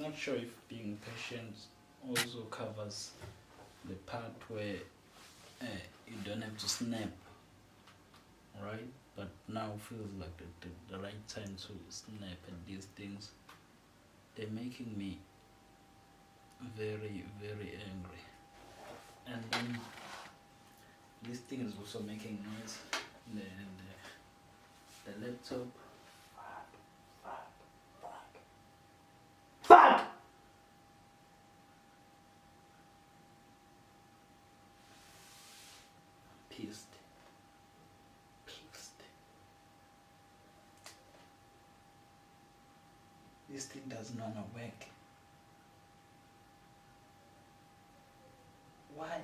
not sure if being patient also covers the part where you don't have to snap, right? But now feels like the right time to snap at these things. They're making me very, very angry. And then this thing is also making noise. The laptop. Fuck! Pissed. This thing does not work. Why?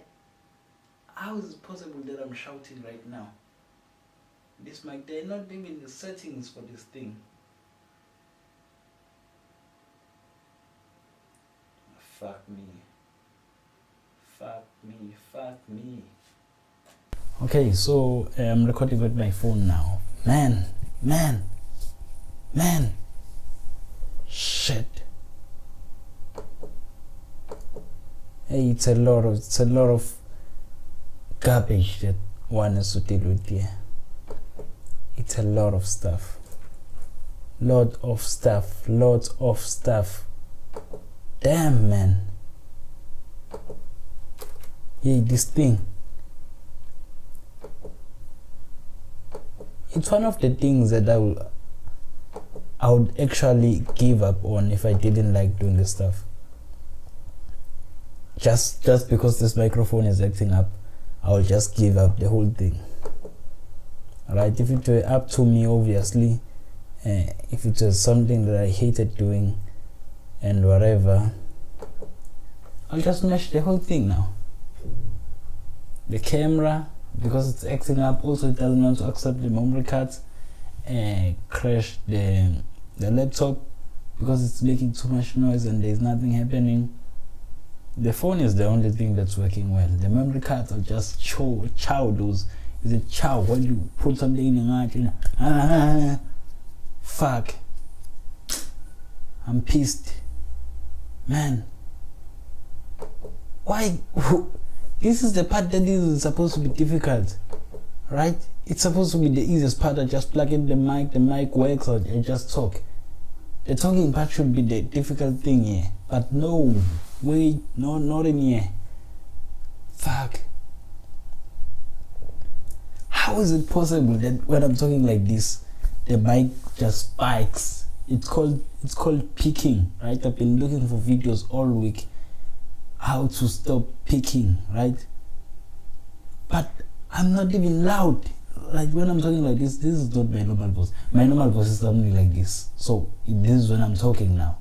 How is it possible that I'm shouting right now? This mic, they're not even the settings for this thing. Fuck me. Fuck me. Fuck me. Okay, so I'm recording with my phone now. Man. Shit. Hey, it's a lot of garbage that one has to deal with here. It's a lot of stuff. Lots of stuff. Damn, man. Hey, this thing. It's one of the things that I would actually give up on if I didn't like doing this stuff. Just because this microphone is acting up, I will just give up the whole thing. Alright, if it were up to me, obviously, if it was something that I hated doing and whatever, I'll just smash the whole thing now. The camera, because it's acting up, also it doesn't want to accept the memory cards, crash the laptop because it's making too much noise and there's nothing happening. The phone is the only thing that's working well. The memory cards are just chow those. Is it chow when you put something in the heart? Fuck. I'm pissed. Man. Why? This is the part that is supposed to be difficult. Right? It's supposed to be the easiest part. I just plug in the mic works, or I just talk. The talking part should be the difficult thing here. But no. Wait, no, not in here. Fuck. How is it possible that when I'm talking like this, the mic just spikes? It's called picking, right? I've been looking for videos all week how to stop picking, right? But I'm not even loud. Like when I'm talking like this is not my normal voice. My normal voice is something like this. So this is when I'm talking now,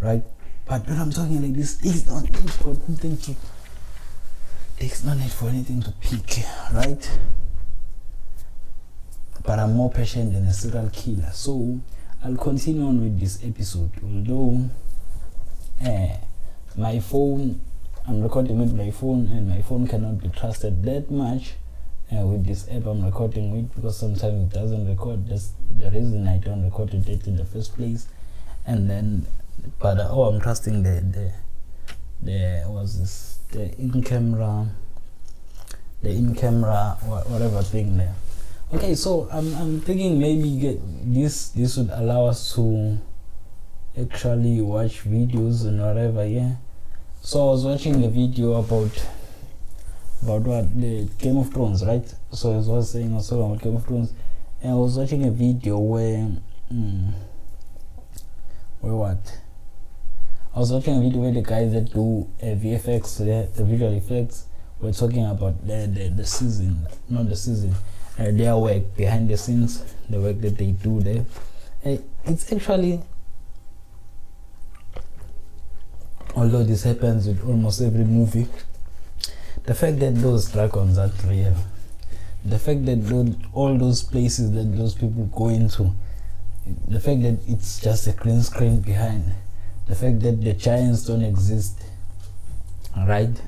right? But when I'm talking like this, there's no need for anything to pick, right? But I'm more patient than a serial killer. So I'll continue on with this episode. Although my phone, I'm recording with my phone, and my phone cannot be trusted that much with this app I'm recording with, because sometimes it doesn't record. That's the reason I don't record it in the first place. And then, but I'm trusting the in-camera whatever thing there. Okay, so I'm thinking maybe this would allow us to actually watch videos and whatever. Yeah. So I was watching the video about what the Game of Thrones, right? So as I was saying, I was talking about Game of Thrones, and I was watching a video where I was watching a video where the guys that do VFX, the visual effects, were talking about the season, not the season, their work behind the scenes, the work that they do there. It's actually, although this happens with almost every movie, the fact that those dragons are real, the fact that all those places that those people go into, the fact that it's just a green screen behind, the fact that the giants don't exist, right?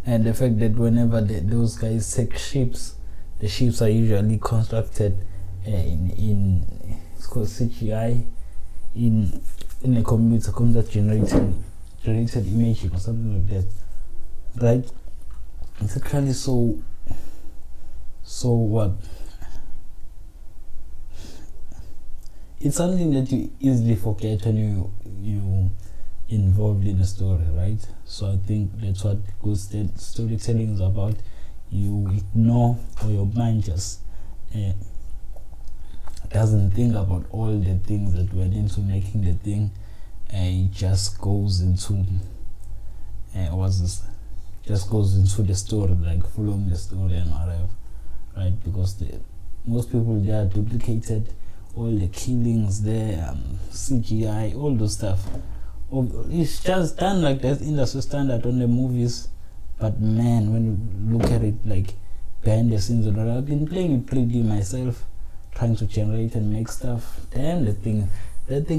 And the fact that whenever those guys take ships, the ships are usually constructed in it's called CGI, in a computer generated imaging or something like that, right? It's actually so what? It's something that you easily forget when you involved in a story, right? So I think that's what good storytelling is about. You ignore, or your mind just doesn't think about all the things that went into making the thing. It just goes into just goes into the story, like following the story and whatever, right? Because most people, they are duplicated, all the killings there, CGI, all those stuff. It's just done like that industry standard on the movies. But man, when you look at it like behind the scenes, I've been playing with 3D myself, trying to generate and make stuff. Damn, that thing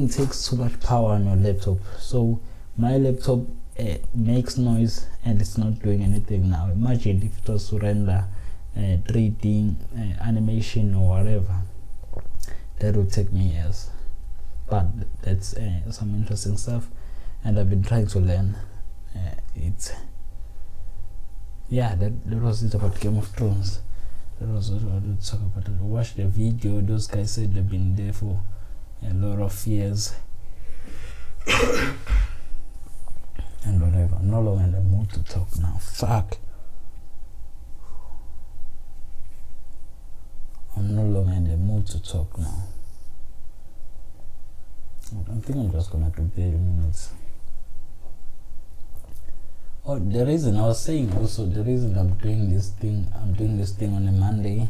takes too much power on your laptop. So my laptop makes noise and it's not doing anything now. Imagine if it was to render 3D animation or whatever. That would take me years. But that's some interesting stuff, and I've been trying to learn. That was it about Game of Thrones. That was what I wanted to talk about. I watched the video. Those guys said they've been there for a lot of years. And whatever. I'm no longer in the mood to talk now. Fuck. I'm no longer in the mood to talk now. I think I'm just gonna do 30 minutes. Oh, the reason I was saying also, the reason I'm doing this thing on a Monday,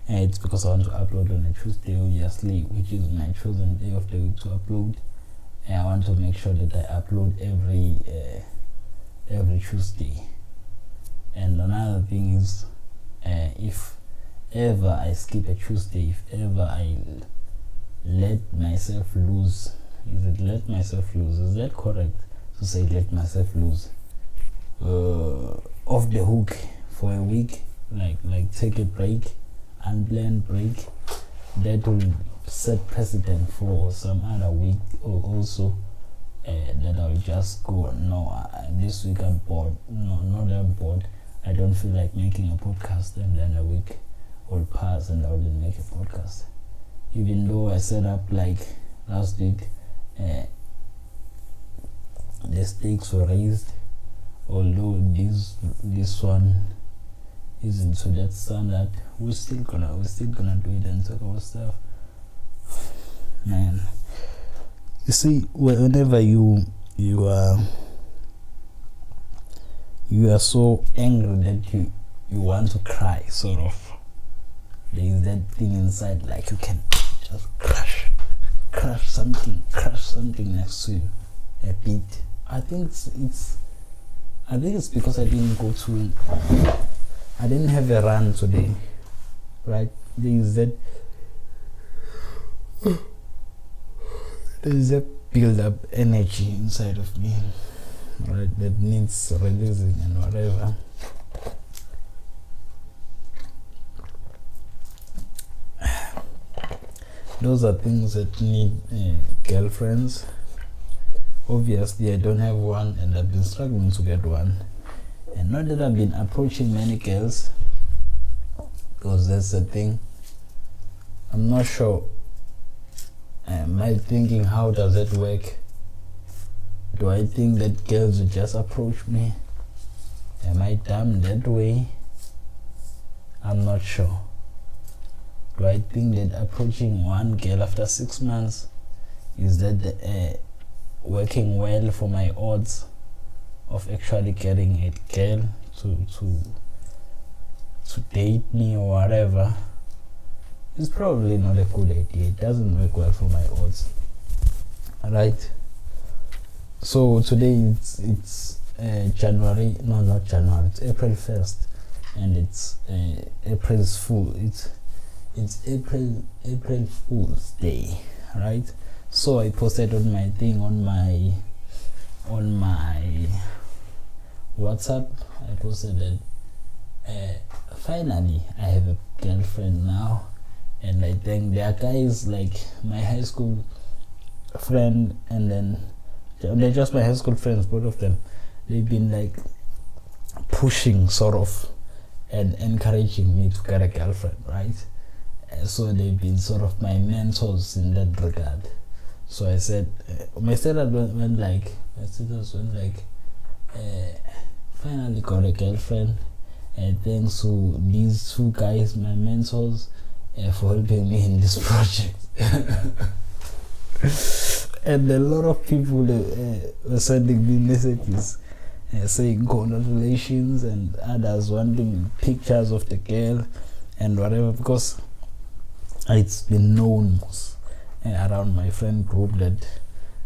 it's because I want to upload on a Tuesday, obviously, which is my chosen day of the week to upload. And I want to make sure that I upload every Tuesday. And another thing is, if ever I skip a Tuesday, if ever I let myself lose, is that correct to say let myself lose? Off the hook for a week, like take a break, unplanned break, that will set precedent for some other week, or also that I'll just go, no, this week I'm bored, no, not that I'm bored, I don't feel like making a podcast, and then a week will pass and I wouldn't make a podcast. Even though I set up like last week, the stakes were raised, although this one isn't to that standard, we're still gonna do it and talk about stuff. Man, you see, whenever you are so angry that you want to cry, sort of, there is that thing inside, like you can just crush something next to you a bit. I think it's because I didn't have a run today, right? There is a build up energy inside of me, right, that needs releasing and whatever. Those are things that need girlfriends. Obviously I don't have one, and I've been struggling to get one, and not that I've been approaching many girls, because that's the thing. I'm not sure. Am I thinking, how does it work? Do I think that girls will just approach me? Am I dumb that way? I'm not sure. Do I think that approaching one girl after 6 months is that working well for my odds of actually getting a girl to date me or whatever? It's probably not a good idea. It doesn't work well for my odds, right? So today it's January, no, not January, it's April 1st, and it's April's Fool. It's April Fool's Day, right? So I posted on my thing on my WhatsApp. I posted that finally I have a girlfriend now, and I think there are guys like my high school friend, and then they're just my high school friends, both of them. They've been like pushing sort of and encouraging me to get a girlfriend, right? So they've been sort of my mentors in that regard. So I said, my status went like, finally got a girlfriend, and thanks to these two guys, my mentors, for helping me in this project. And a lot of people were sending me messages saying congratulations, and others wanting pictures of the girl and whatever, because it's been known around my friend group that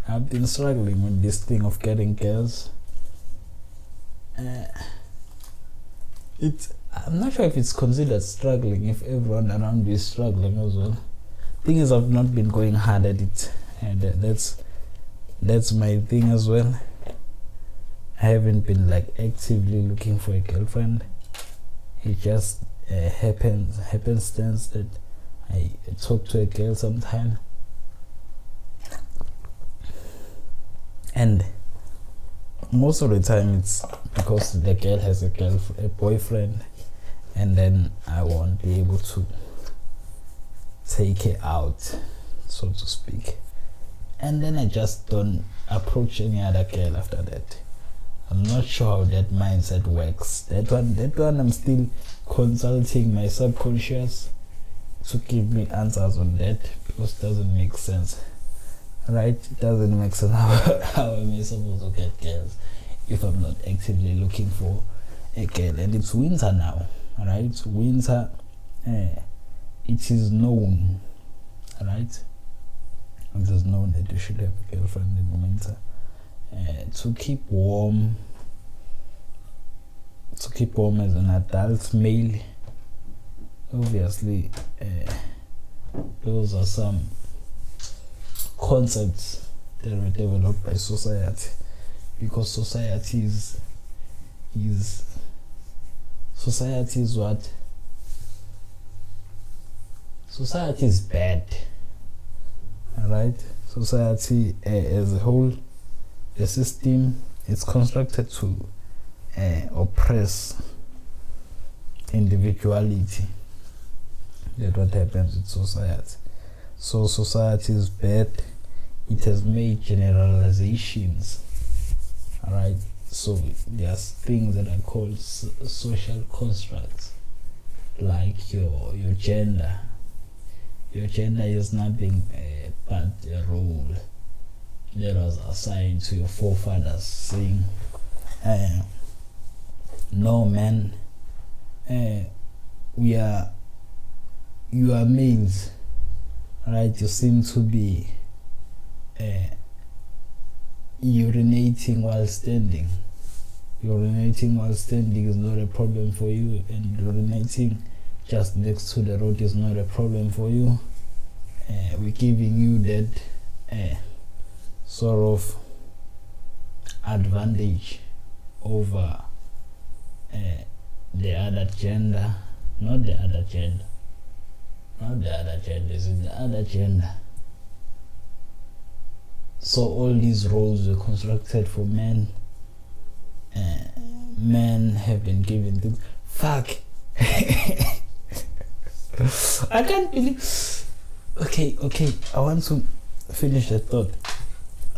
I've been struggling with this thing of getting girls. I'm not sure if it's considered struggling if everyone around you is struggling as well. Thing is, I've not been going hard at it, and that's my thing as well. I haven't been like actively looking for a girlfriend. It just happenstance that I talk to a girl sometime, and most of the time it's because the girl has a boyfriend, and then I won't be able to take it out, so to speak, and then I just don't approach any other girl after that. I'm not sure how that mindset works. That one I'm still consulting my subconscious to give me answers on that, because it doesn't make sense, right? It doesn't make sense. How am I supposed to get girls if I'm not actively looking for a girl? And it's winter now, right? Winter, it is known, right? It is known that you should have a girlfriend in the winter to keep warm. To keep warm as an adult male. Obviously, those are some concepts that were developed by society, because society is what? Society is bad, alright? Society as a whole, the system is constructed to oppress individuality. That's what happens with society. So society is bad. It has made generalizations, alright? So there's things that are called social constructs, like your gender. Your gender is nothing but a role that was assigned to your forefathers, saying, no man, you are males, right? You seem to be urinating while standing. Urinating while standing is not a problem for you, and urinating just next to the road is not a problem for you. We're giving you that sort of advantage over the other gender, not the other gender, it's the other gender. So all these roles were constructed for men. Men have been given things. Fuck. I can't believe. Okay. I want to finish the thought.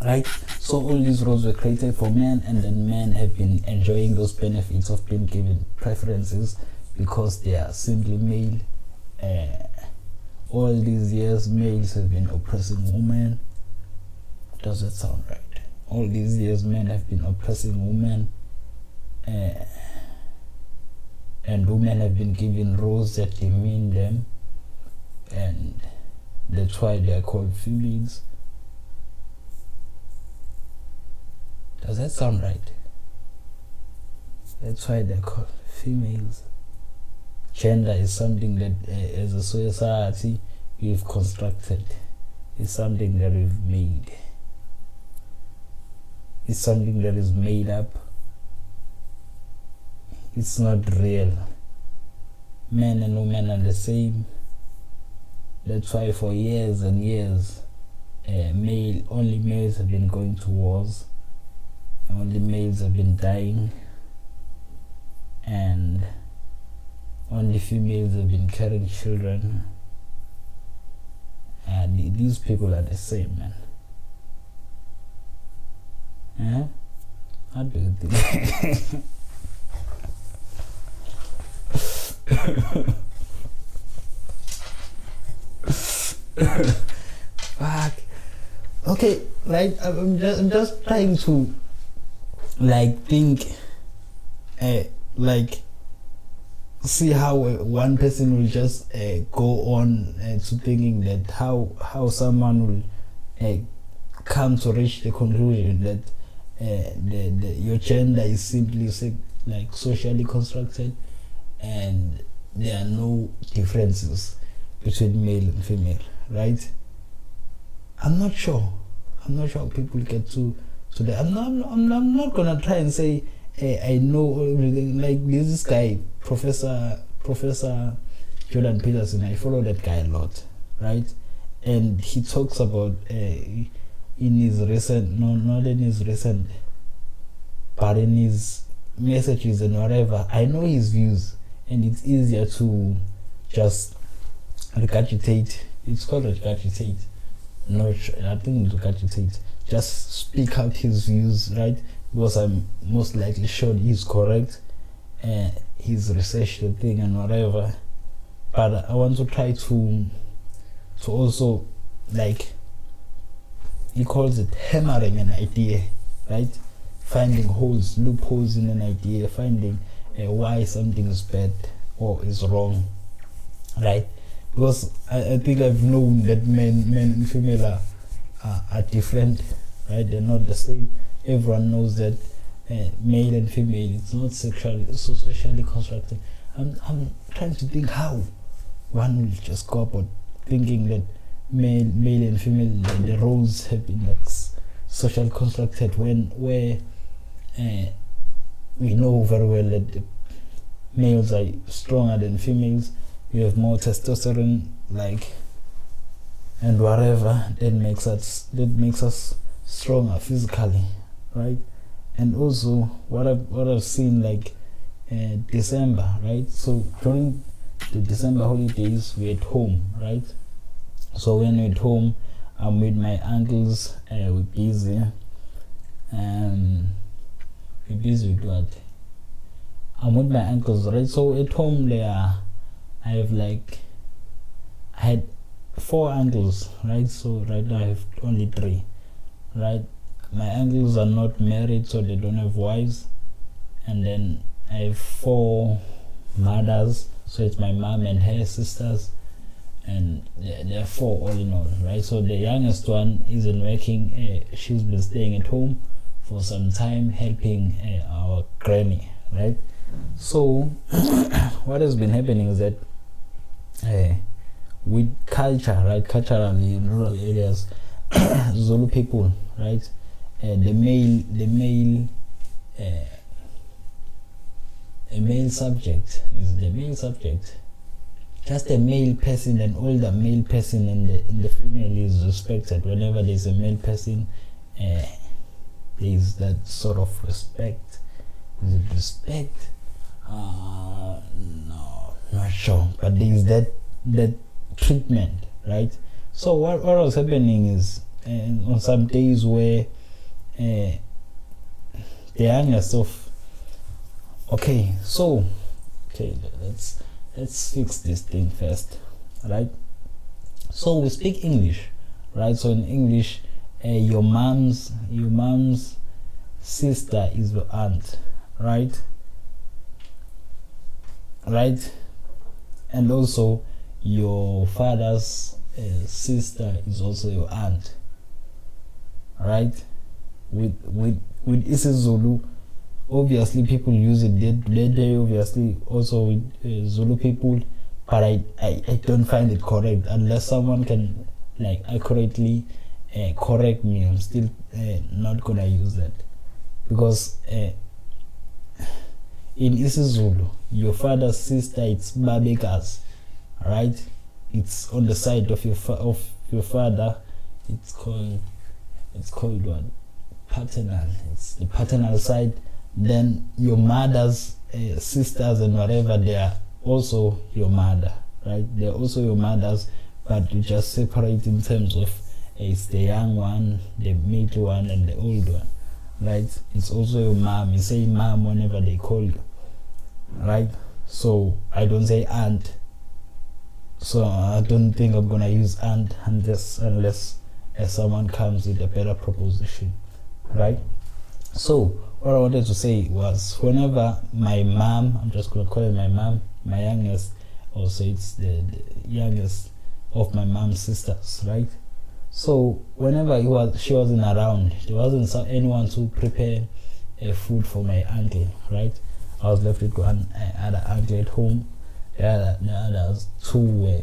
Right? So all these roles were created for men, and then men have been enjoying those benefits of being given preferences because they are simply male. All these years, males have been oppressing women. Does that sound right? All these years, men have been oppressing women, and women have been given roles that demean them, and that's why they are called females. Does that sound right? That's why they're called females. Gender is something that as a society we've constructed. It's something that we've made. It's something that is made up. It's not real. Men and women are the same. That's why for years and years only males have been going to wars, only males have been dying, and only females have been carrying children. And these people are the same, man. How do you think? Fuck. Okay, like I'm just trying to think, see how one person will just go on to thinking that how someone will come to reach the conclusion that your gender is simply socially constructed and there are no differences between male and female, right? I'm not sure how people get to that. I'm not gonna try and say I know everything. Like this guy, Professor Jordan Peterson, I follow that guy a lot, right? And he talks about in his recent, not in his recent, but in his messages and whatever, I know his views, and it's easier to just regurgitate. It's called regurgitate. No, I think regurgitate. Just speak out his views, right? Because I'm most likely sure he's correct. He's researched the thing and whatever. But I want to try to also, he calls it hammering an idea, right? Finding holes, loopholes in an idea, finding why something is bad or is wrong, right? Because I think I've known that men and female are different, right? They're not the same. Everyone knows that male and female, it's not socially constructed. I'm trying to think how one will just go about thinking that male and female, the roles have been socially constructed where we know very well that males are stronger than females. We have more testosterone, and whatever that makes us stronger physically, right? And also what I've seen December, right? So during the December holidays, we're at home, right? So when we're at home, I'm with my uncles. We're busy. We're busy with what? I'm with my uncles, right? So at home I had 4 uncles, right? So right now I have only 3, right? My uncles are not married, so they don't have wives. And then I have 4 mothers, so it's my mom and her sisters, and there are 4 all in all, right? So the youngest one isn't working. She's been staying at home for some time, helping our granny, right? So what has been happening is that with culture, right, culturally in rural areas, Zulu people, right, the male subject is the male subject. Just a male person, an older male person in the female is respected. Whenever there's a male person, there's that sort of respect. Is it respect? No, not sure. But there's that treatment, right? So what was happening is on some days where the youngest of let's fix this thing first, right? So we speak English, right? So in English, your mom's sister is your aunt, right? And also your father's sister is also your aunt, right? With isiZulu, obviously people use it they obviously also with Zulu people, but I don't find it correct unless someone can accurately correct me. I'm still not gonna use that, because in isiZulu, your father's sister, it's babekazi, right? It's on the side of your father, it's called what? Paternal. It's the paternal side. Then your mother's sisters and whatever, they are also your mother, right? They're also your mothers, but you just separate in terms of it's the young one, the middle one, and the old one, right? It's also your mom. You say mom whenever they call you, right? So I don't say aunt. So I don't think I'm gonna use aunt unless someone comes with a better proposition, right? So what I wanted to say was, whenever my mom, I'm just gonna call it my mom, my youngest, also it's the youngest of my mom's sisters, right? So whenever she wasn't around, there wasn't anyone to prepare food for my uncle, right? I was left with one other uncle at home. The others two were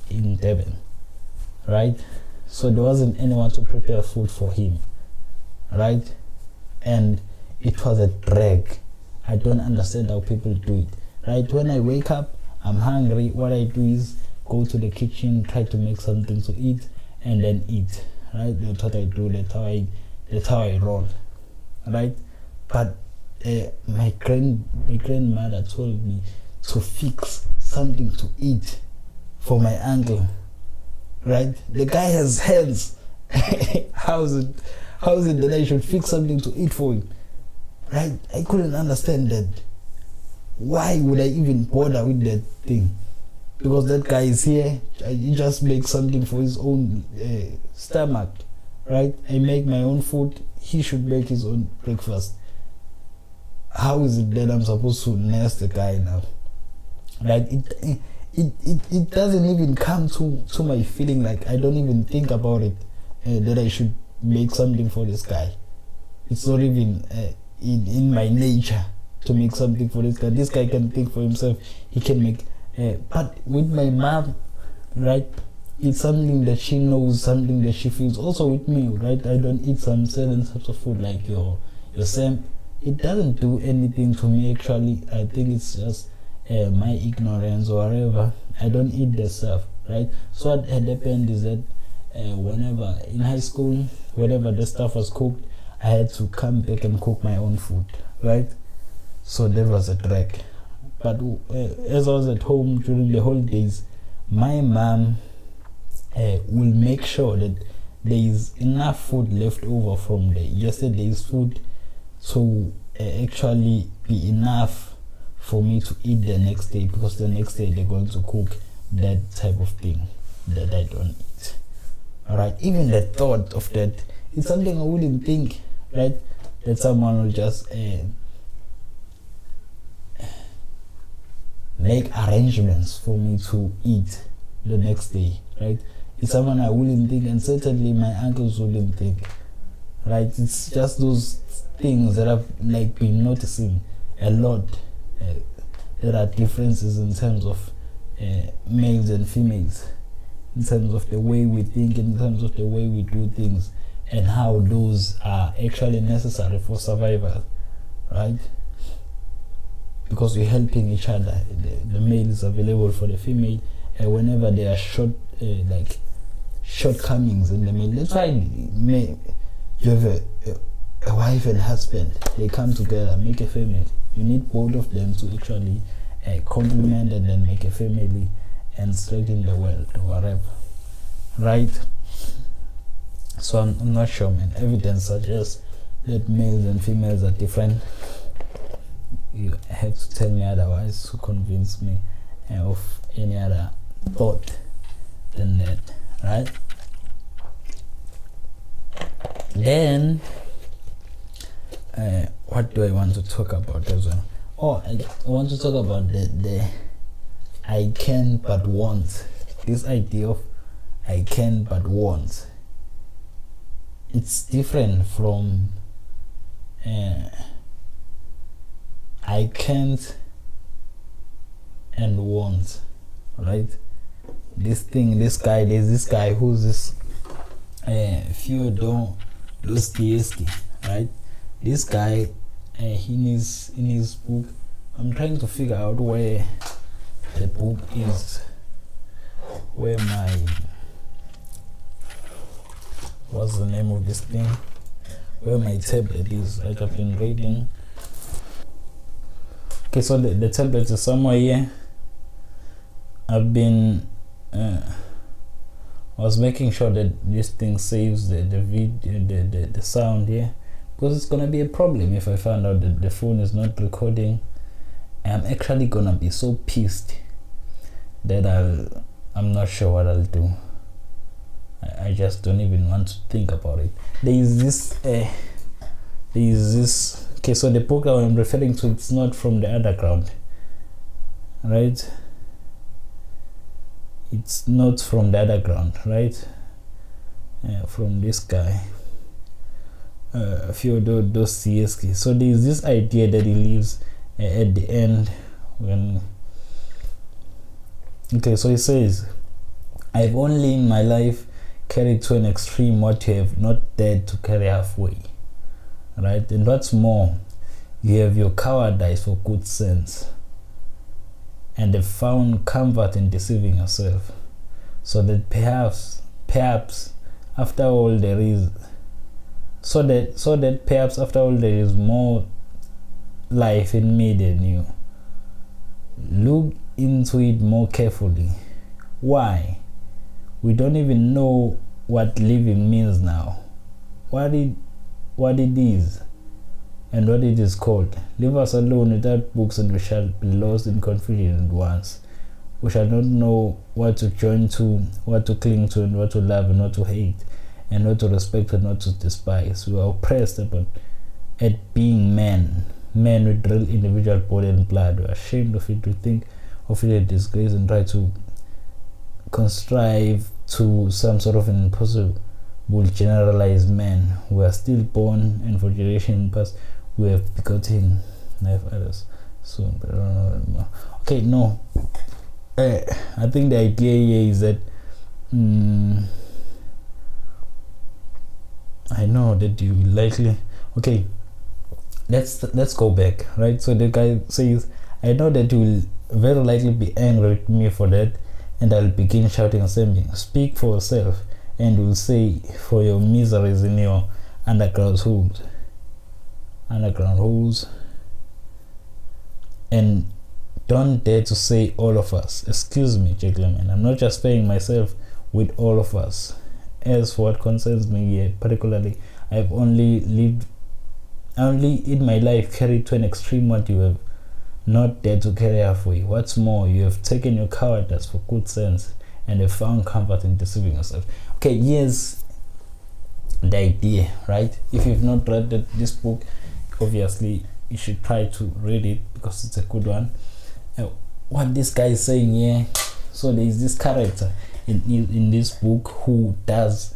in Devon, right? So there wasn't anyone to prepare food for him, right? And it was a drag. I don't understand how people do it, right? When I wake up, I'm hungry. What I do is go to the kitchen, try to make something to eat, and then eat, right? That's what I do. That's how I roll, right? But my grandmother told me to fix something to eat for my uncle, right? The guy has hands. How is it that I should fix something to eat for him, right? I couldn't understand that. Why would I even bother with that thing? Because that guy is here, he just makes something for his own stomach, right? I make my own food, he should make his own breakfast. How is it that I'm supposed to nurse the guy now? Right? It doesn't even come to my feeling. Like, I don't even think about it, that I should make something for this guy. It's not even in my nature to make something for this guy. This guy can think for himself. He can make. But with my mom, right? It's something that she knows, something that she feels. Also with me, right? I don't eat some certain types of food like your same. It doesn't do anything to me actually. I think it's just my ignorance or whatever. I don't eat the stuff, right? So what had happened is that whenever in high school, whenever the stuff was cooked, I had to come back and cook my own food, right? So that was a drag. But as I was at home during the holidays, my mom will make sure that there is enough food left over from yesterday's food to actually be enough for me to eat the next day, because the next day they're going to cook that type of thing that I don't eat. Alright, even the thought of that, it's something I wouldn't think, right? That someone will just make arrangements for me to eat the next day, right? It's someone I wouldn't think, and certainly my uncles wouldn't think, right? It's just those things that I've been noticing a lot. There are differences in terms of males and females, in terms of the way we think, in terms of the way we do things, and how those are actually necessary for survival, right? Because we're helping each other. The male is available for the female, and whenever there are shortcomings in the male, that's why you have a wife and husband. They come together, make a family. You need both of them to actually complement and then make a family and straighten the world or whatever, right? So I'm not sure, man. Evidence suggests that males and females are different. You have to tell me otherwise to convince me of any other thought than that, right? Then what do I want to talk about as well? I want to talk about the I can but won't. This idea of I can but won't. It's different from I can't and won't, right? There's this guy who's this Fyodor Dostoevsky, right? This guy, in his book, I'm trying to figure out where the book is, where my what's the name of this thing, where my tablet is, right? I've been reading. Okay, so the tablet is somewhere here. I've been I was making sure that this thing saves the video, the sound here, because it's gonna be a problem if I find out that the phone is not recording. I'm actually gonna be so pissed that I'm not sure what I'll do. I just don't even want to think about it. There is this okay, so the book that I'm referring to, it's not from the underground, right? It's not from the underground, right? From this guy, Fyodor Dostoevsky. So there's this idea that he lives at the end when, okay, so he says, I've only in my life carried to an extreme what you have not dared to carry halfway, right? And what's more, you have your cowardice for good sense, and have found comfort in deceiving yourself, so that perhaps after all there is more life in me than you. Look into it more carefully. Why? We don't even know what living means now, what it is, and what it is called. Leave us alone without books, and we shall be lost in confusion at once. We shall not know what to join to, what to cling to, and what to love and what to hate, and what to respect and what to despise. We are oppressed at being men with real individual body and blood. We are ashamed of it, to think of it a disgrace, and try to constrive to some sort of an impossible generalized man. We are still born, and for generations past we have begotten life others soon, but I don't know anymore. Okay, no, I think the idea here is that I know that you likely, okay, let's go back, right? So the guy says, I know that you will very likely be angry with me for that, and I'll begin shouting and saying, speak for yourself, and will say, for your miseries in your underground holes, and don't dare to say all of us. Excuse me, gentlemen, I'm not just saying myself, with all of us. As for what concerns me here particularly, I've only in my life carried to an extreme what you have not dared to carry halfway. What's more, you have taken your cowardice for good sense, and have found comfort in deceiving yourself. Okay, here's the idea, right? If you've not read this book, obviously you should try to read it, because it's a good one. What this guy is saying here, so there is this character in this book who does,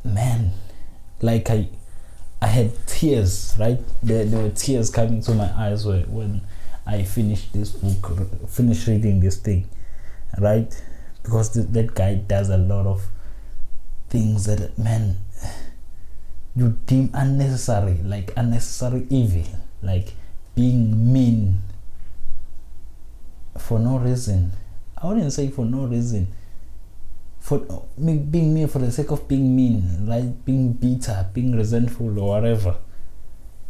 man, like I had tears, right? There were tears coming to my eyes when I finished this book, finished reading this thing, right? Because that guy does a lot of things that, man, you deem unnecessary, like unnecessary evil, like being mean for no reason. I wouldn't say for no reason, for being mean for the sake of being mean, right? Being bitter, being resentful, or whatever.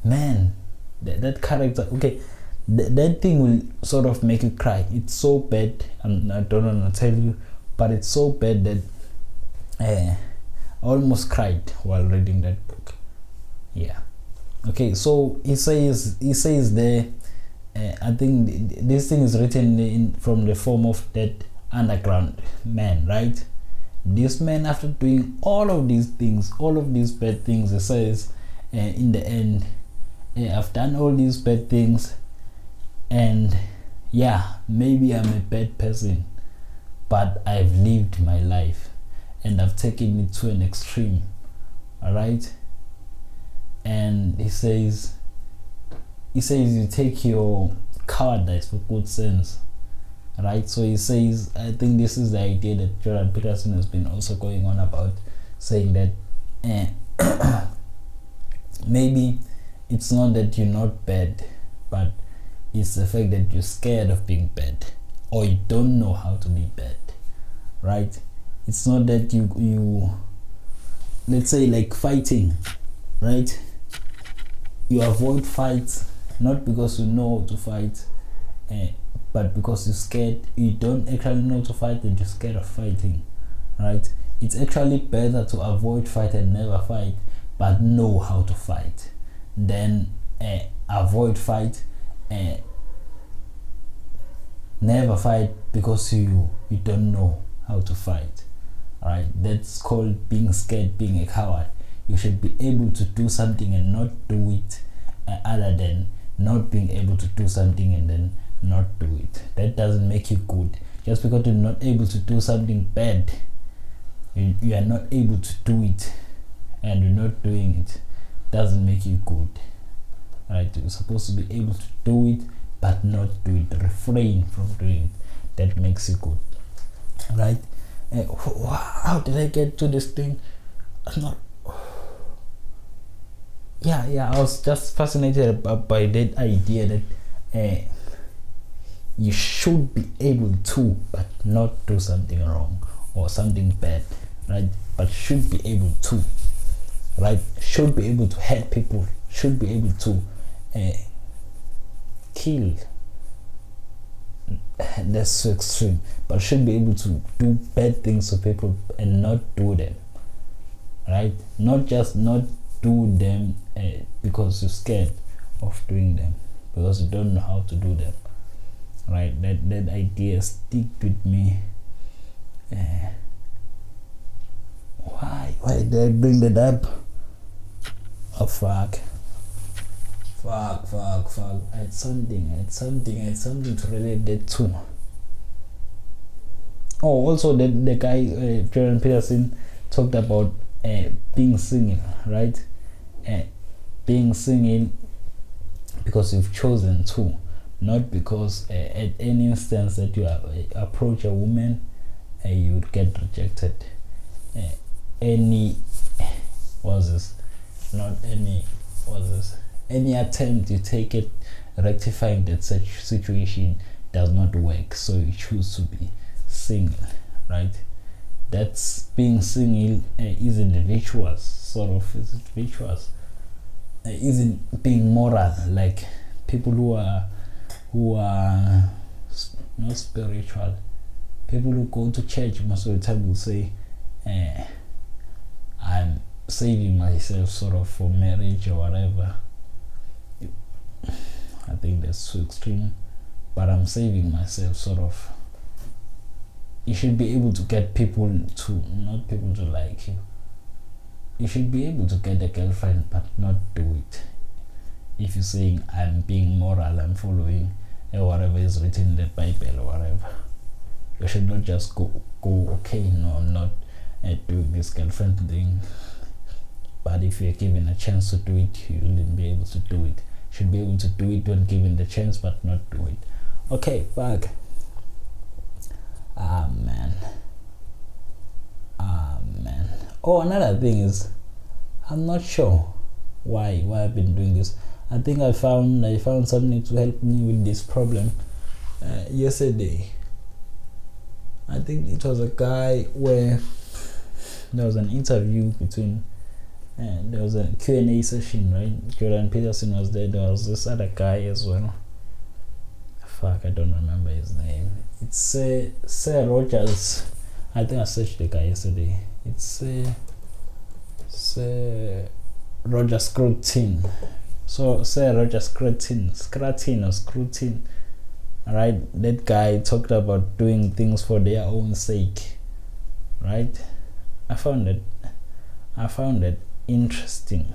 Man, that character, okay, that thing will sort of make you cry. It's so bad, and I don't want to tell you, but it's so bad that I almost cried while reading that book. Yeah. Okay, so he says there, I think this thing is written from the form of that underground man, right? This man, after doing all of these things, all of these bad things, he says, in the end, I've done all these bad things, and yeah, maybe I'm a bad person, but I've lived my life, and I've taken it to an extreme. All right. And he says you take your cowardice for good sense, right? So he says, I think this is the idea that Jordan Peterson has been also going on about, saying that maybe it's not that you're not bad, but it's the fact that you're scared of being bad, or you don't know how to be bad, right? It's not that let's say like fighting, right? You avoid fights not because you know how to fight, but because you're scared. You don't actually know how to fight and you're scared of fighting, right? It's actually better to avoid fight and never fight, but know how to fight, than avoid fight and never fight because you don't know how to fight, right? That's called being scared, being a coward. You should be able to do something and not do it, other than not being able to do something and then not do it. That doesn't make you good. Just because you're not able to do something bad, you are not able to do it and you're not doing it, doesn't make you good, right? You're supposed to be able to do it but not do it, refrain from doing it. That makes you good, right? How did I get to this thing? I was just fascinated by that idea that you should be able to, but not do something wrong or something bad, right? But should be able to, right? Should be able to hurt people, should be able to kill. That's so extreme. But should be able to do bad things to people and not do them, right? Not just not do them because you're scared of doing them, because you don't know how to do them, right? That idea stick with me. Why did I bring that up? Oh fuck. I had something to relate that to. Oh, also the guy Jordan Peterson talked about being single, right? Being single because you've chosen to, not because at any instance that you approach a woman, you would get rejected. Any attempt you take at rectifying that such situation does not work, so you choose to be single, right? That's being single. Isn't virtuous, sort of. Isn't virtuous. Isn't being moral, like people who are not spiritual. People who go to church most of the time will say, I'm saving myself sort of for marriage or whatever. I think that's too extreme, but I'm saving myself sort of. You should be able to get people to, not people to like you. You should be able to get a girlfriend but not do it. If you're saying I'm being moral, I'm following whatever is written in the Bible or whatever, you should not just go okay, no, I'm not doing this girlfriend thing. But if you're given a chance to do it, you wouldn't be able to do it. You should be able to do it when given the chance, but not do it. Okay, fuck. Man. Oh, another thing is, I'm not sure why I've been doing this. I think I found something to help me with this problem yesterday. I think it was a guy where there was an interview between, there was a Q&A session, right? Jordan Peterson was there. There was this other guy as well. Fuck, I don't remember his name. It's Sir Rogers. I think I searched the guy yesterday. It's Sir Roger Scrutin. So Sir Roger Scrutin. Alright, that guy talked about doing things for their own sake. Right? I found it interesting.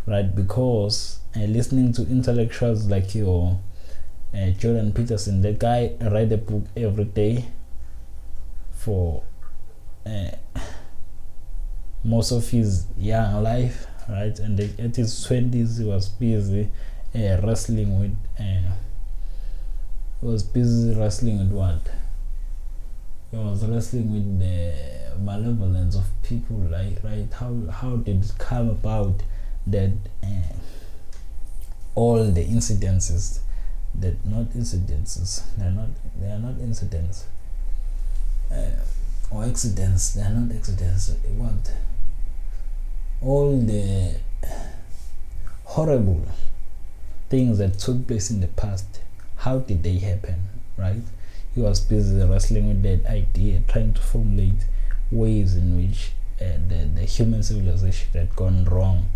Right? Because listening to intellectuals like your Jordan Peterson, the guy write a book every day for most of his young life, right? And at his 20s, he was busy wrestling with what? He was wrestling with the malevolence of people, right? How did it come about that all the incidences, they are not incidents or accidents, they are not accidents. What? all the horrible things that took place in the past, how did they happen, right? He was busy wrestling with that idea, trying to formulate ways in which the human civilization had gone wrong,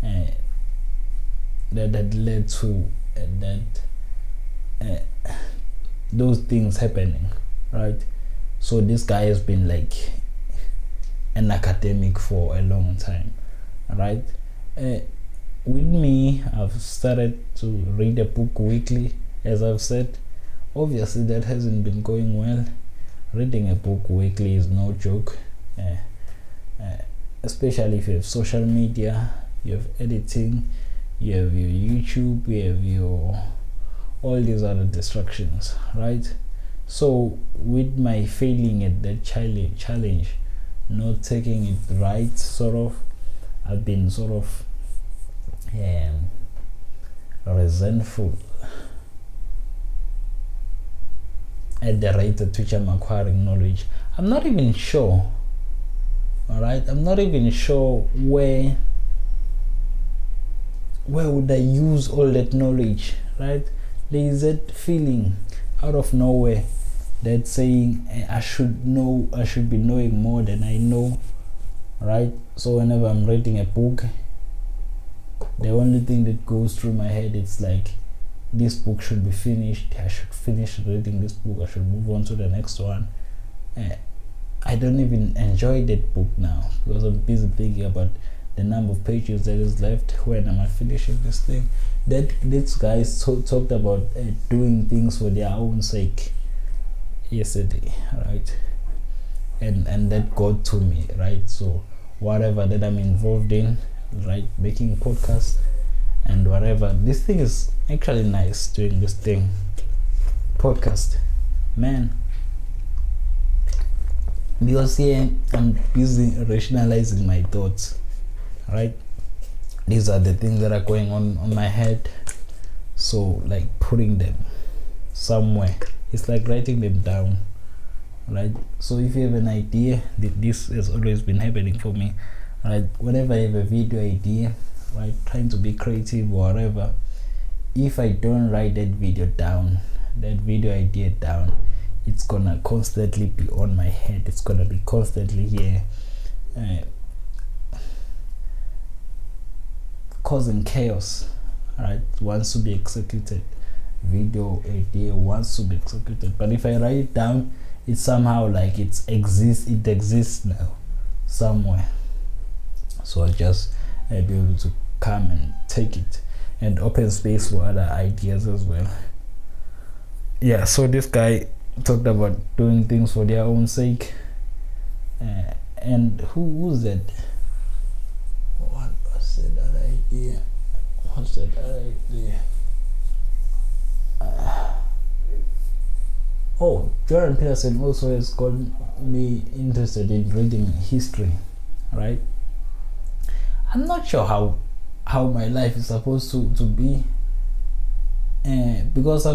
that had led to those things happening, right? So this guy has been like an academic for a long time, right? With me, I've started to read a book weekly, as I've said. Obviously that hasn't been going well. Reading a book weekly is no joke, especially if you have social media, you have editing, you have your YouTube, you have your all these other distractions, right? So with my failing at that challenge, not taking it right, sort of, I've been sort of resentful at the rate at which I'm acquiring knowledge. I'm not even sure, alright? I'm not even sure where would I use all that knowledge, right? There is that feeling out of nowhere that's saying I should be knowing more than I know, right? So whenever I'm reading a book, the only thing that goes through my head is like, this book should be finished, I should finish reading this book, I should move on to the next one. I don't even enjoy that book now because I'm busy thinking about the number of pages that is left. When am I finishing this thing? These guys talked about doing things for their own sake yesterday, right? And that got to me, right? So whatever that I'm involved in, right, making podcasts and whatever, this thing is actually nice, doing this thing, podcast, man, because here I'm busy rationalizing my thoughts, right? These are the things that are going on my head, so like putting them somewhere, it's like writing them down, right? So if you have an idea, this has always been happening for me, right? Whenever I have a video idea, right, trying to be creative or whatever, if I don't write that video idea down, it's gonna constantly be on my head, it's gonna be constantly here, causing chaos, right? Wants to be executed, video idea wants to be executed, but if I write it down, it's somehow like it exists now somewhere, so I'll just be able to come and take it and open space for other ideas as well. Yeah, so this guy talked about doing things for their own sake, and who's that? What was that other idea? What's that other idea? Jordan Peterson also has got me interested in reading history, right? I'm not sure how my life is supposed to be, because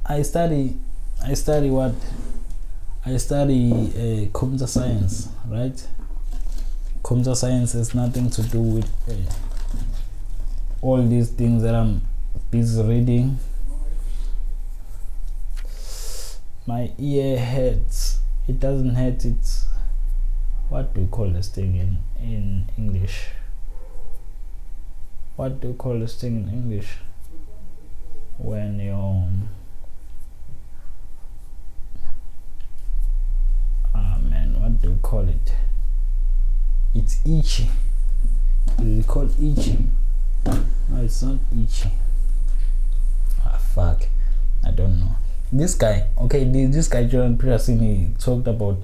I study computer science, right? Computer science has nothing to do with all these things that I'm busy reading. My ear hurts. It doesn't hurt, it's, what do you call this thing in English? What do you call this thing in English? When you're what do you call it? It's itchy. Is it called itchy? No, it's not itchy. Fuck, I don't know. This guy, this guy Jordan Peterson, he talked about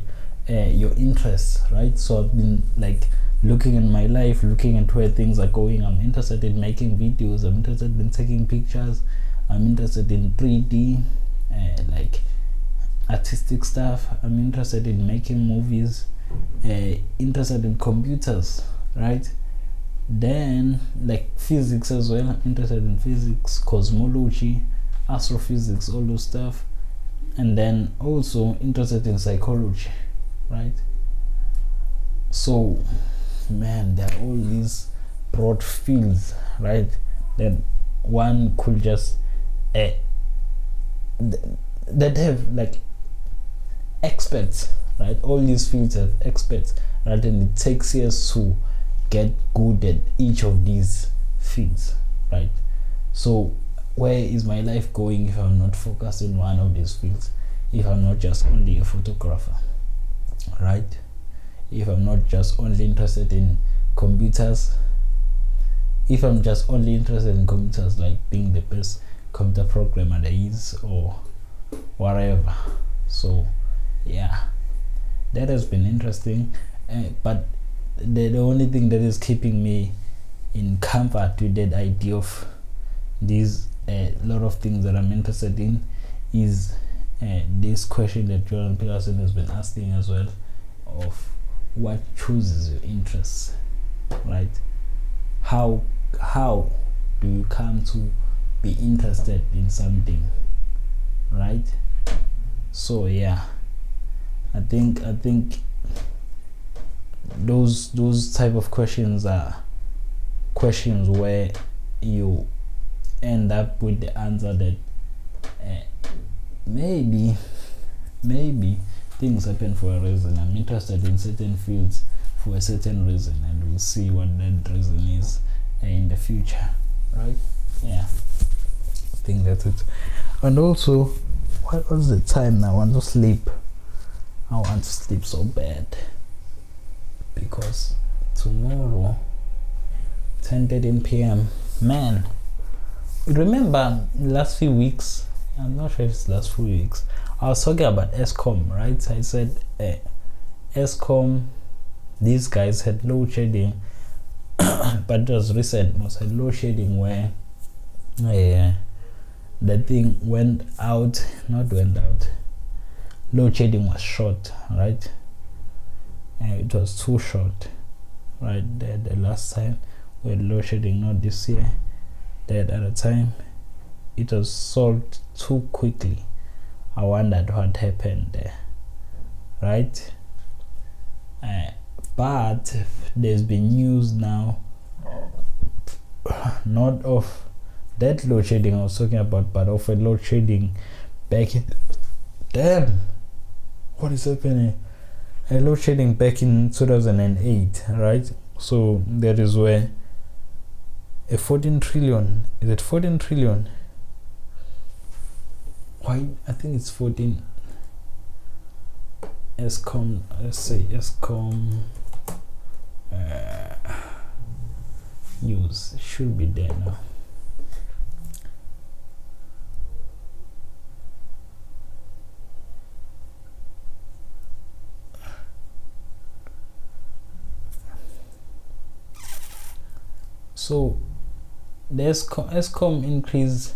your interests, right? So I've been like looking in my life, looking at where things are going. I'm interested in making videos, I'm interested in taking pictures, I'm interested in 3D, like artistic stuff, I'm interested in making movies, interested in computers, right? Then like physics as well, I'm interested in physics, cosmology, astrophysics, all those stuff, and then also interested in psychology, right? So man, there are all these broad fields, right, that one could just that have like experts, right? All these fields have experts, right? And it takes years to get good at each of these fields, right? So where is my life going if I'm not focused in one of these fields? If I'm not just only a photographer, right? If I'm not just only interested in computers, if I'm just only interested in computers, like being the best computer programmer there is or whatever. So yeah, that has been interesting, but the only thing that is keeping me in comfort with that idea of these lot of things that I'm interested in is this question that Jordan Peterson has been asking as well, of what chooses your interests, right? How do you come to be interested in something, right? So yeah, I think those type of questions are questions where you end up with the answer that maybe things happen for a reason. I'm interested in certain fields for a certain reason, and we'll see what that reason is in the future, right? Yeah, I think that's it. And also, what was the time now? I want to sleep so bad, because tomorrow 10:13 p.m. man, remember last few weeks, I'm not sure if it's last few weeks, I was talking about ESCOM, right? I said ESCOM, these guys had load shedding, but it was recent, was had load shedding where the thing load shedding was short, right? It was too short, right? The last time we had load shedding, not this year, that at the time it was solved too quickly. I wondered what happened there, right? But there's been news now, not of that load shedding I was talking about, but of a load shedding back in what is happening? A load shedding back in 2008, right? So that is where a 14 trillion, is it 14 trillion? Why? I think it's 14. ESCOM, let's say ESCOM news should be there now. So the ESCOM increase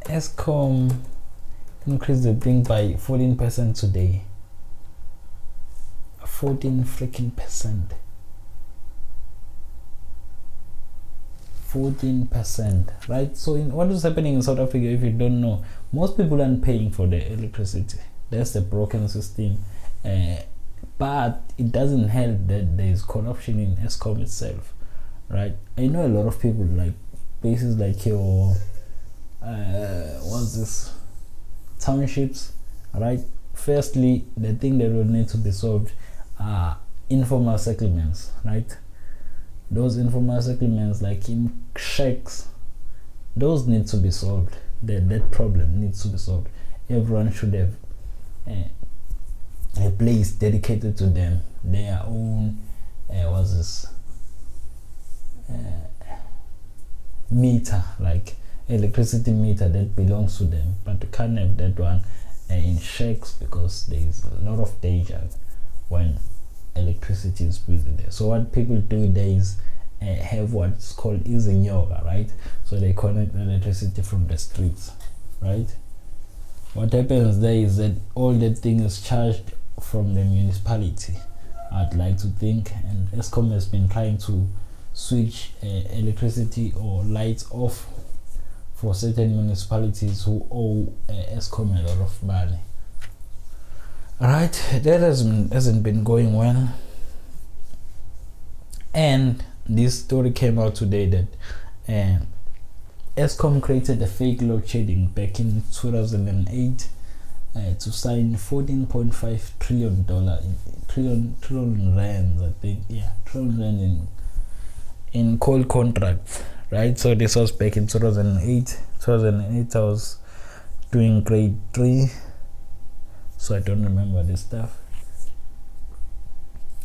ESCOM increased the thing by 14% today. 14 freaking percent. 14%, right? So what is happening in South Africa, if you don't know, most people aren't paying for the electricity. That's the broken system, but it doesn't help that there is corruption in ESCOM itself, right? I know a lot of people, like places like your what's this, townships, right? Firstly, the thing that will need to be solved are informal settlements, right? Those informal settlements, like in shacks, those need to be solved. That problem needs to be solved. Everyone should have a place dedicated to them, their own meter, like electricity meter that belongs to them. But you can't have that one in shacks, because there is a lot of danger when electricity is busy there. So what people do there is have what's called izinyoka, right? So they connect electricity from the streets, right? What happens there is that all that thing is charged from the municipality, I'd like to think, and ESCOM has been trying to switch electricity or lights off for certain municipalities who owe Eskom a lot of money. Alright, that hasn't been going well. And this story came out today that Eskom created a fake load shedding back in 2008 to sign $14.5 trillion rands, I think, trillion rand in coal contracts, right? So this was back in 2008. 2008 I was doing grade 3, so I don't remember this stuff.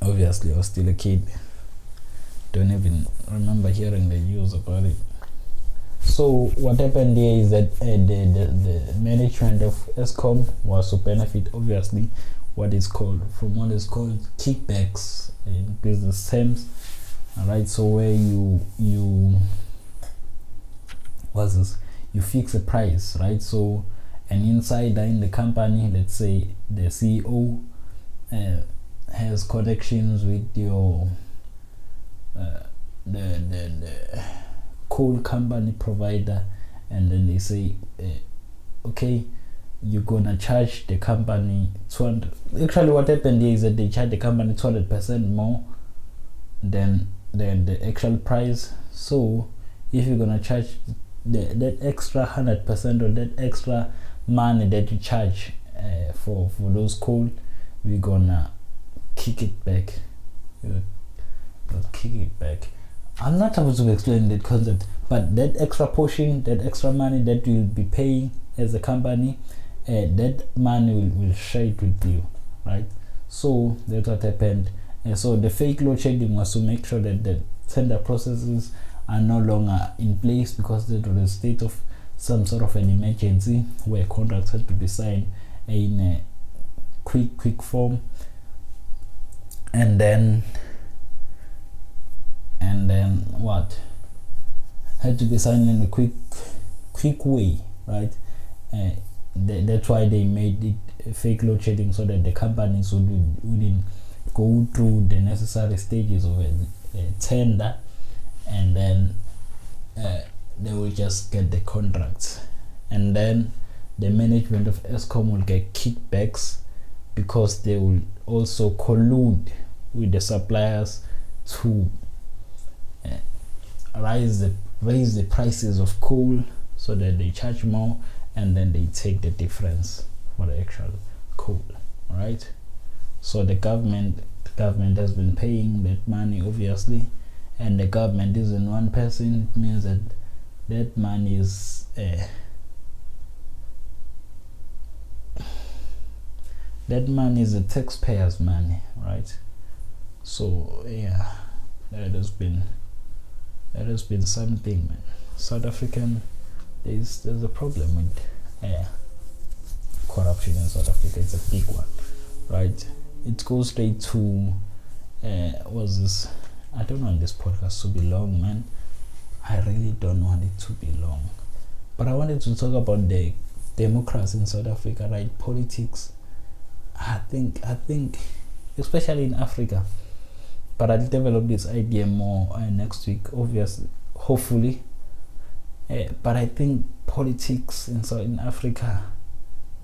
Obviously I was still a kid, don't even remember hearing the news about it. So what happened here is that the management of Eskom was to benefit, obviously, what is called kickbacks in business terms. Alright, so where you fix a price, right? So an insider in the company, let's say the CEO, has connections with your the coal company provider, and then they say, okay, you're gonna charge the company 200. Actually, what happened here is that they charge the company 200% more than the actual price. So if you're gonna charge that extra 100% or that extra money that you charge for those coal, we're gonna kick it back. Kick it back. I'm not supposed to explain that concept, but that extra portion, that extra money that you'll be paying as a company, that money will share it with you, right? So that's what happened. So the fake load shedding was to make sure that the tender processes are no longer in place, because there was a state of some sort of an emergency where contracts had to be signed in a quick form, and then what had to be signed in a quick way, right? That's why they made it fake load shedding, so that the companies wouldn't go through the necessary stages of a tender, and then they will just get the contracts, and then the management of Eskom will get kickbacks, because they will also collude with the suppliers to raise the prices of coal, so that they charge more, and then they take the difference for the actual coal. All right. So the government has been paying that money, obviously, and the government isn't one person. It means that money is the taxpayers' money, right? So yeah, that has been something, man. South African, there's a problem with corruption in South Africa. It's a big one, right? It goes straight to what's this? I don't want this podcast to be long, man. I really don't want it to be long. But I wanted to talk about the democracy in South Africa, right? Politics. I think especially in Africa. But I'll develop this idea more next week, obviously, hopefully. But I think politics in Africa,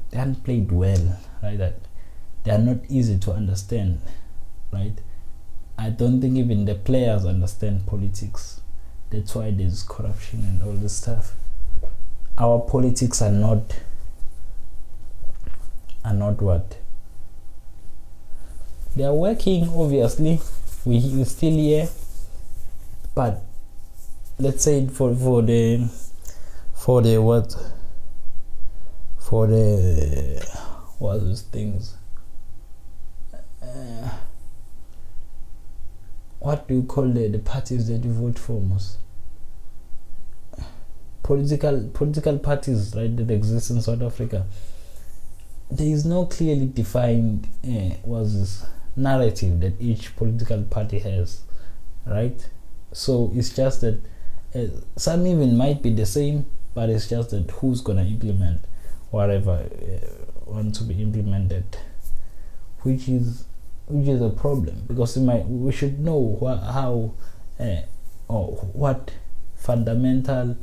they aren't played well, right? That they are not easy to understand, right? I don't think even the players understand politics. That's why there's corruption and all this stuff. Our politics are not what? They are working, obviously. We still here, but let's say for the what those things, what do you call the parties that you vote for most? Political parties, right, that exist in South Africa. There is no clearly defined narrative that each political party has, right? So it's just that some even might be the same, but it's just that who's gonna implement whatever want to be implemented, which is a problem, because we should know how or what fundamental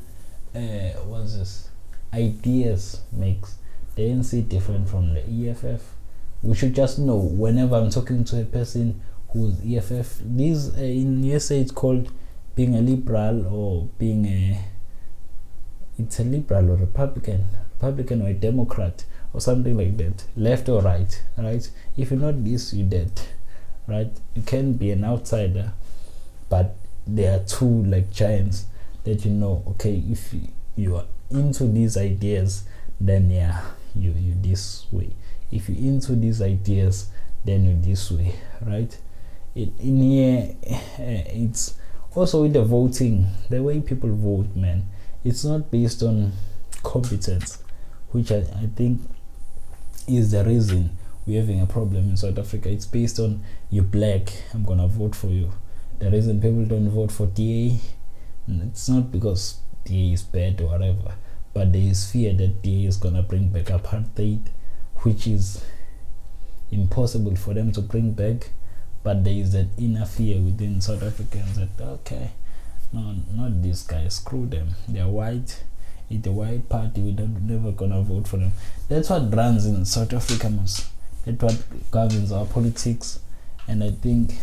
what's this? Ideas makes the ANC different from the EFF. We should just know whenever I'm talking to a person who's EFF, these in USA it's called being a liberal or being it's a liberal or Republican or a Democrat or something like that, left or right. If you're not this, you're dead, right? You can be an outsider, but there are two like giants that okay, if you are into these ideas, then you this way. If you're into these ideas, then you're this way, right? In here, it's also with the voting, the way people vote, man. It's not based on competence, which I think is the reason we're having a problem in South Africa. It's based on you're black, I'm gonna vote for you. The reason people don't vote for DA, it's not because DA is bad or whatever, but there is fear that DA is gonna bring back apartheid, which is impossible for them to bring back. But there is that inner fear within South Africans that okay, no, not these guys, screw them, they're white, it's a white party, we're never gonna vote for them. That's what runs in South Africa most. That's what governs our politics, and I think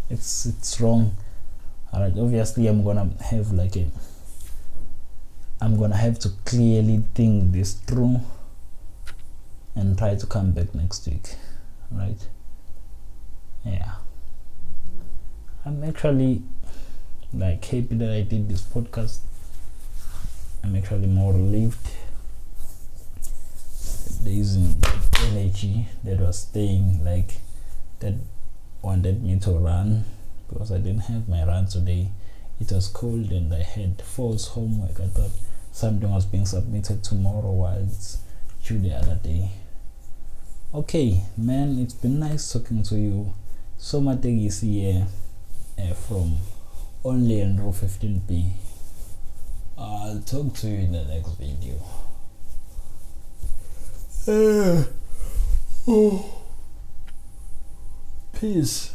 it's wrong. Alright, obviously I'm gonna have to clearly think this through and try to come back next week, right? Yeah, I'm actually happy that I did this podcast. I'm actually more relieved. There isn't energy that was staying that wanted me to run, because I didn't have my run today. It was cold and I had false homework. I thought something was being submitted tomorrow while it's due the other day. Okay, man, it's been nice talking to you. So much is here from Only in Row 15B. I'll talk to you in the next video. Peace.